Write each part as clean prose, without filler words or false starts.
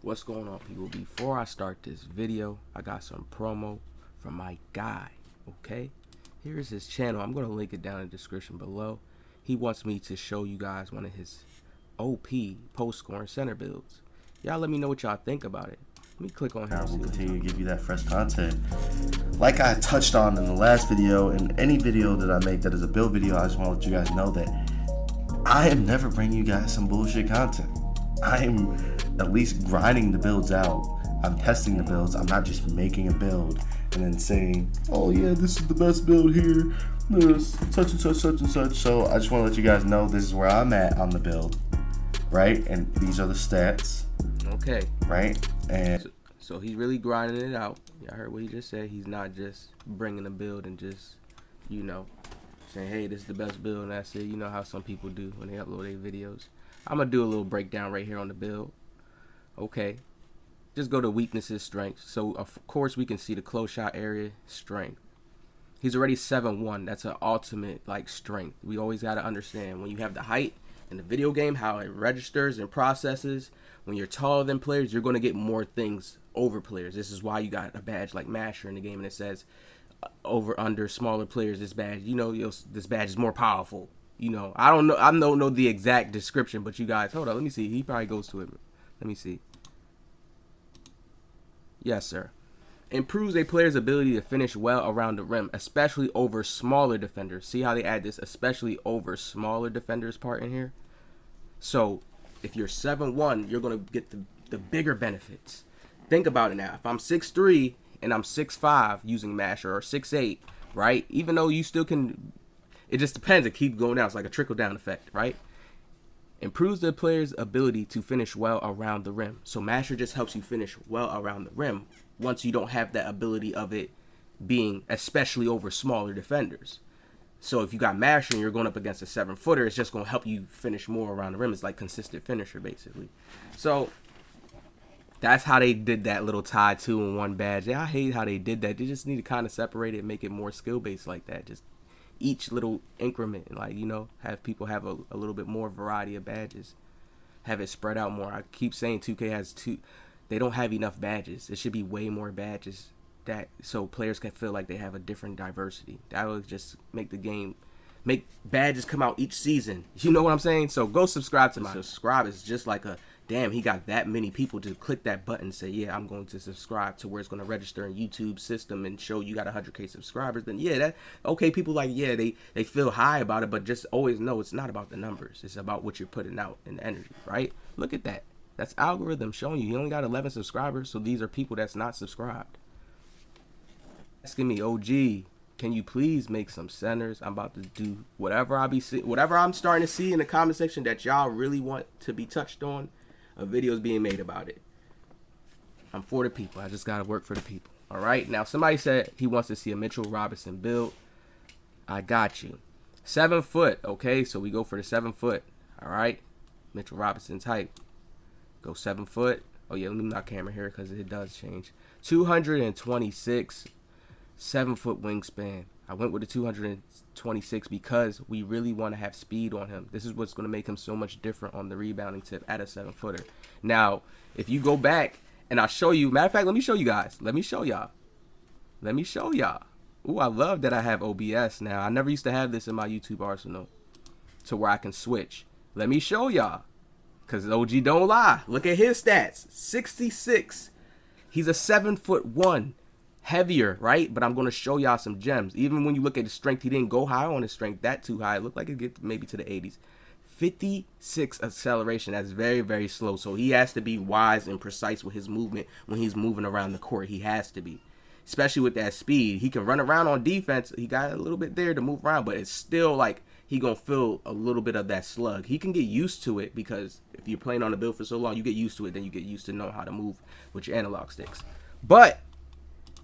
What's going on, people? Before I start this video, I got some promo from my guy. Okay, here's his channel. I'm gonna link it down in the description below. He wants me to show you guys one of his OP post scoring center builds. Y'all let me know what y'all think about it. Let me click on here. I will continue to give you that fresh content. Like I touched on in the last video, and any video that I make that is a build video, I just want to let you guys know that I am never bringing you guys some bullshit content. I am at least grinding the builds out. I'm testing the builds. I'm not just making a build and then saying, oh yeah, this is the best build here, this such and such, such and such. So I just want to let you guys know this is where I'm at on the build, right? And these are the stats. Okay. Right? And so he's really grinding it out. Y'all heard what he just said. He's not just bringing a build and just, you know, saying, hey, this is the best build and that's it. You know how some people do when they upload their videos. I'm going to do a little breakdown right here on the build. Okay. Just go to weaknesses, strengths. So, of course, we can see the close shot area, strength. He's already 7'1". That's an ultimate, like, strength. We always got to understand when you have the height in the video game, how it registers and processes. When you're taller than players, you're going to get more things over players. This is why you got a badge like Masher in the game, and it says over, under, smaller players, this badge, you know, this badge is more powerful. You know, I don't know the exact description, but you guys, hold on, let me see. He probably goes to it. Let me see. Yes, sir. Improves a player's ability to finish well around the rim, especially over smaller defenders. See how they add this especially over smaller defenders part in here? So, if you're 7'1", you're going to get the bigger benefits. Think about it now. If I'm 6'3", and I'm 6'5", using Masher, or 6'8", right? Even though you still can... It just depends. It keeps going down. It's like a trickle-down effect, right? Improves the player's ability to finish well around the rim. So Masher just helps you finish well around the rim once you don't have that ability of it being especially over smaller defenders. So if you got Masher and you're going up against a 7-footer, it's just going to help you finish more around the rim. It's like consistent finisher, basically. So that's how they did that little tie 2-in-1 badge. Yeah, I hate how they did that. They just need to kind of separate it and make it more skill-based like that. Just each little increment, like, you know, have people have a little bit more variety of badges, have it spread out more. I keep saying 2K has they don't have enough badges. It should be way more badges, that so players can feel like they have a different diversity. That would just make the game, make badges come out each season. You know what I'm saying? So go subscribe to my subscribe. It's just like a damn, he got that many people to click that button and say, yeah, I'm going to subscribe, to where it's going to register in YouTube system and show you got 100K subscribers. Then yeah, that okay, people like, yeah, they feel high about it, but just always know it's not about the numbers. It's about what you're putting out and the energy, right? Look at that. That's algorithm showing you. He only got 11 subscribers, so these are people that's not subscribed. Asking me, OG, can you please make some centers? I'm about to do whatever whatever I'm starting to see in the comment section that y'all really want to be touched on. A video is being made about it. I'm for the people. I just gotta work for the people. All right. Now somebody said he wants to see a Mitchell Robinson build. I got you. 7 foot. Okay, so we go for the 7 foot. All right. Mitchell Robinson's height. Go 7 foot. Oh yeah, let me knock camera here because it does change. 226. 7 foot wingspan. I went with the 226 because we really want to have speed on him. This is what's going to make him so much different on the rebounding tip at a 7-footer. Now, if you go back and I'll show you, matter of fact, let me show you guys. Let me show y'all. Let me show y'all. Ooh, I love that I have OBS now. I never used to have this in my YouTube arsenal to where I can switch. Let me show y'all. Because OG don't lie. Look at his stats. 66. He's a 7'1". Heavier, right? But I'm going to show y'all some gems. Even when you look at his strength, he didn't go high on his strength, that too high. It looked like it get maybe to the 80s. 56 acceleration. That's very, very slow. So he has to be wise and precise with his movement when he's moving around the court. He has to be. Especially with that speed. He can run around on defense. He got a little bit there to move around, but it's still like he going to feel a little bit of that slug. He can get used to it because if you're playing on the build for so long, you get used to it. Then you get used to know how to move with your analog sticks. But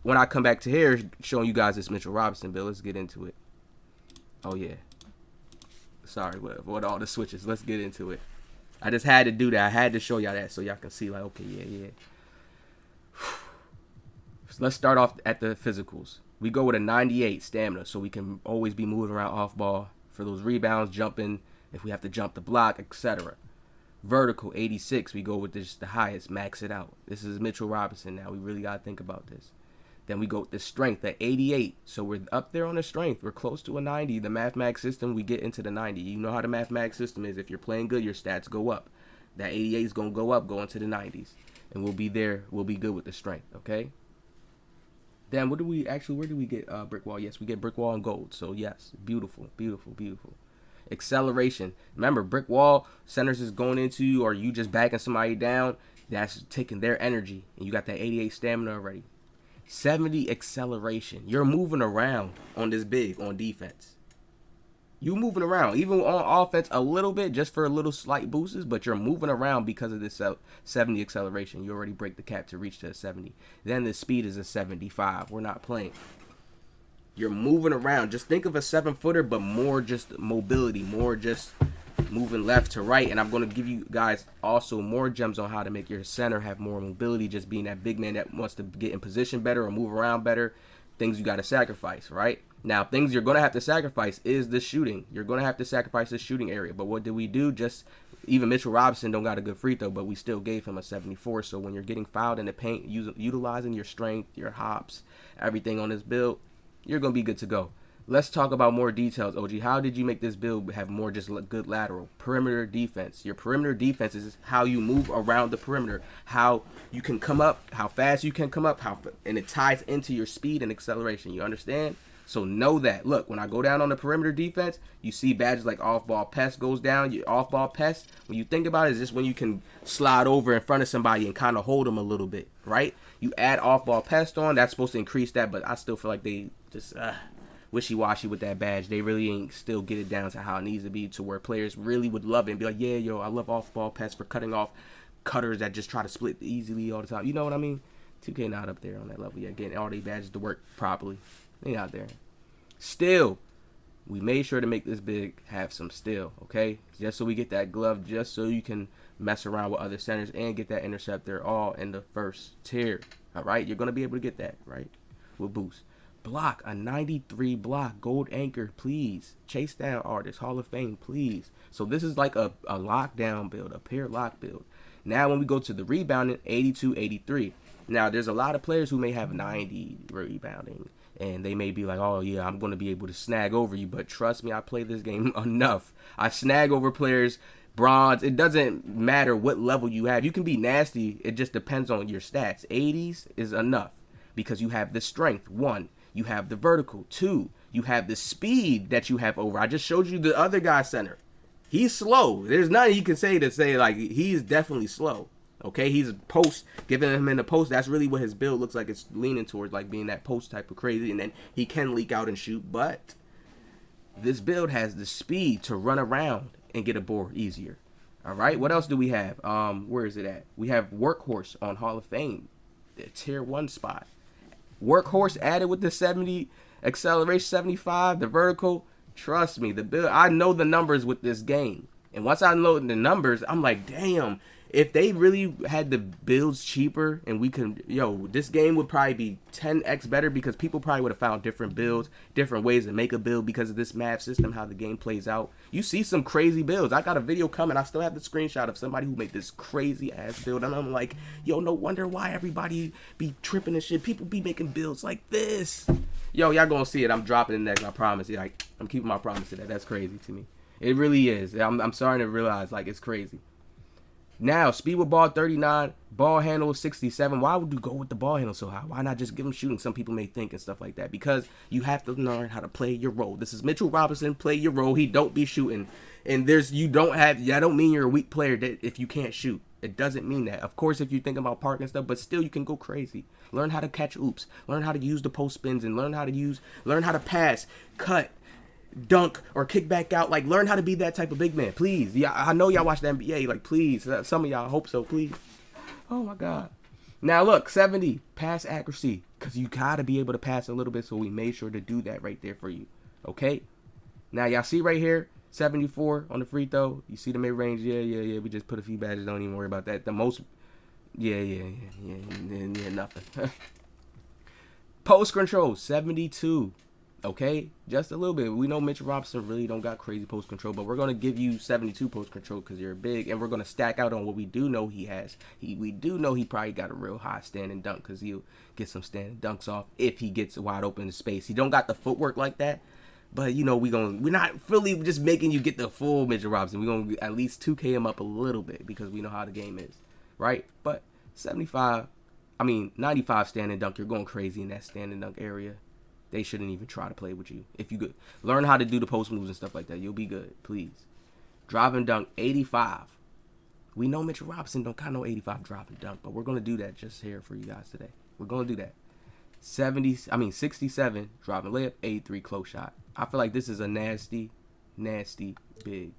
when I come back to here, showing you guys this Mitchell Robinson build, let's get into it. Oh, yeah. Sorry, what all the switches. Let's get into it. I just had to do that. I had to show y'all that so y'all can see, like, okay, yeah. So let's start off at the physicals. We go with a 98 stamina, so we can always be moving around off ball for those rebounds, jumping, if we have to jump the block, etc. Vertical 86. We go with this the highest, max it out. This is Mitchell Robinson now. We really got to think about this. Then we go with the strength at 88. So we're up there on the strength. We're close to a 90. The mathematics system, we get into the 90. You know how the mathematics system is. If you're playing good, your stats go up. That 88 is going to go up, go into the 90s. And we'll be there. We'll be good with the strength, okay? Then where do we get brick wall? Yes, we get brick wall and gold. So yes, beautiful, beautiful, beautiful. Acceleration. Remember, brick wall, centers is going into you, or you just backing somebody down. That's taking their energy. And you got that 88 stamina already. 70 acceleration. You're moving around on this big on defense. You moving around, even on offense a little bit, just for a little slight boosts, but you're moving around because of this 70 acceleration. You already break the cap to reach to a 70. Then the speed is a 75. We're not playing. You're moving around. Just think of a 7-footer, but more just mobility, more just moving left to right. And I'm going to give you guys also more gems on how to make your center have more mobility, just being that big man that wants to get in position better or move around better. Things you got to sacrifice, right? Now, things you're going to have to sacrifice is the shooting. You're going to have to sacrifice the shooting area. But what did we do? Just even Mitchell Robinson don't got a good free throw, but we still gave him a 74. So when you're getting fouled in the paint, utilizing your strength, your hops, everything on this build, you're going to be good to go. Let's talk about more details, OG. How did you make this build have more just good lateral? Perimeter defense. Your perimeter defense is how you move around the perimeter, how you can come up, how fast you can come up, and it ties into your speed and acceleration. You understand? So know that. Look, when I go down on the perimeter defense, you see badges like off-ball pest goes down. Your off-ball pest, when you think about it, is just when you can slide over in front of somebody and kind of hold them a little bit, right? You add off-ball pest on, that's supposed to increase that, but I still feel like they just wishy-washy with that badge. They really ain't still get it down to how it needs to be, to where players really would love it and be like, yeah, yo, I love off-ball pest for cutting off cutters that just try to split easily all the time. You know what I mean? 2K not up there on that level yet, getting all these badges to work properly. They out there. Still, we made sure to make this big have some still, okay? Just so we get that glove, just so you can mess around with other centers and get that interceptor all in the first tier, all right? You're going to be able to get that, right? With boost. Block, a 93 block, gold anchor, please. Chase down artist, Hall of Fame, please. So this is like a lockdown build, a pair lock build. Now when we go to the rebounding, 82, 83. Now there's a lot of players who may have 90 rebounding, and they may be like, oh yeah, I'm going to be able to snag over you. But trust me, I play this game enough. I snag over players, bronze. It doesn't matter what level you have. You can be nasty. It just depends on your stats. 80s is enough because you have the strength, 1. You have the vertical, 2. You have the speed that you have over. I just showed you the other guy's center. He's slow. There's nothing you can say to say, like, he's definitely slow. Okay, he's post, giving him in the post. That's really what his build looks like. It's leaning towards, like, being that post type of crazy. And then he can leak out and shoot. But this build has the speed to run around and get a board easier. All right, what else do we have? Where is it at? We have Workhorse on Hall of Fame, the tier 1 spot. Workhorse added with the 70 acceleration, 75, the vertical. Trust me, the build, I know the numbers with this game. And once I know the numbers, I'm like, damn, if they really had the builds cheaper and we can, this game would probably be 10x better, because people probably would have found different builds, different ways to make a build because of this math system, how the game plays out. You see some crazy builds. I got a video coming. I still have the screenshot of somebody who made this crazy ass build. And I'm like, yo, no wonder why everybody be tripping and shit. People be making builds like this. Yo, y'all gonna see it. I'm dropping it next, I promise. Like, I'm keeping my promise to that. That's crazy to me. It really is. I'm starting to realize, like, it's crazy. Now, speed with ball 39, ball handle 67. Why would you go with the ball handle so high? Why not just give him shooting? Some people may think and stuff like that. Because you have to learn how to play your role. This is Mitchell Robinson. Play your role. He don't be shooting. And I don't mean you're a weak player if you can't shoot. It doesn't mean that. Of course, if you think about parking and stuff, but still you can go crazy. Learn how to catch oops. Learn how to use the post spins and learn how to pass, cut, dunk, or kick back out. Like, learn how to be that type of big man, please. Yeah, I know y'all watch the NBA. Like, please, some of y'all, hope so, please. Oh my God. Now look, 70 pass accuracy, because you gotta be able to pass a little bit. So we made sure to do that right there for you. Okay. Now y'all see right here, 74 on the free throw. You see the mid range? Yeah. We just put a few badges. Don't even worry about that. The most, yeah, nothing. Post control 72. Okay, just a little bit. We know Mitchell Robinson really don't got crazy post control, but we're gonna give you 72 post control because you're big, and we're gonna stack out on what we do know he has. We do know he probably got a real high standing dunk because he'll get some standing dunks off if he gets wide open in space. He don't got the footwork like that, but you know we're not really just making you get the full Mitchell Robinson. We're gonna at least 2K him up a little bit because we know how the game is, right? But 95 standing dunk, you're going crazy in that standing dunk area. They shouldn't even try to play with you. If you could learn how to do the post moves and stuff like that, you'll be good. Please. Drive and dunk, 85. We know Mitchell Robinson don't kind of know 85 drive and dunk, but we're going to do that just here for you guys today. We're going to do that. 67 drive and layup, 83 close shot. I feel like this is a nasty, nasty big.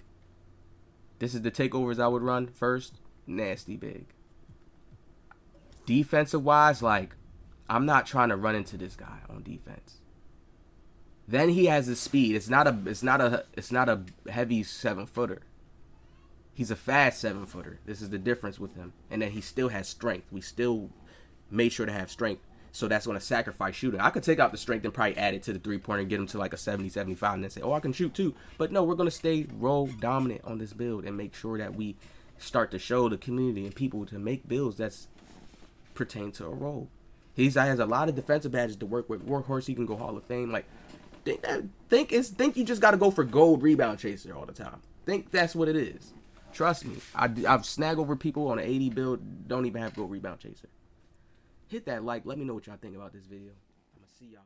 This is the takeovers I would run first. Nasty big. Defensive wise, like, I'm not trying to run into this guy on defense. Then he has his speed. It's not a heavy 7-footer. He's a fast 7-footer. This is the difference with him. And then he still has strength. We still made sure to have strength. So that's going to sacrifice shooting. I could take out the strength and probably add it to the 3-pointer and get him to like a 70, 75 and then say, oh, I can shoot too. But no, we're going to stay role dominant on this build and make sure that we start to show the community and people to make builds that's pertain to a role. He has a lot of defensive badges to work with. Workhorse, he can go Hall of Fame. Like, think you just got to go for gold rebound chaser all the time. Think that's what it is. Trust me. I've snagged over people on an 80 build. Don't even have gold rebound chaser. Hit that like. Let me know what y'all think about this video. I'm going to see y'all.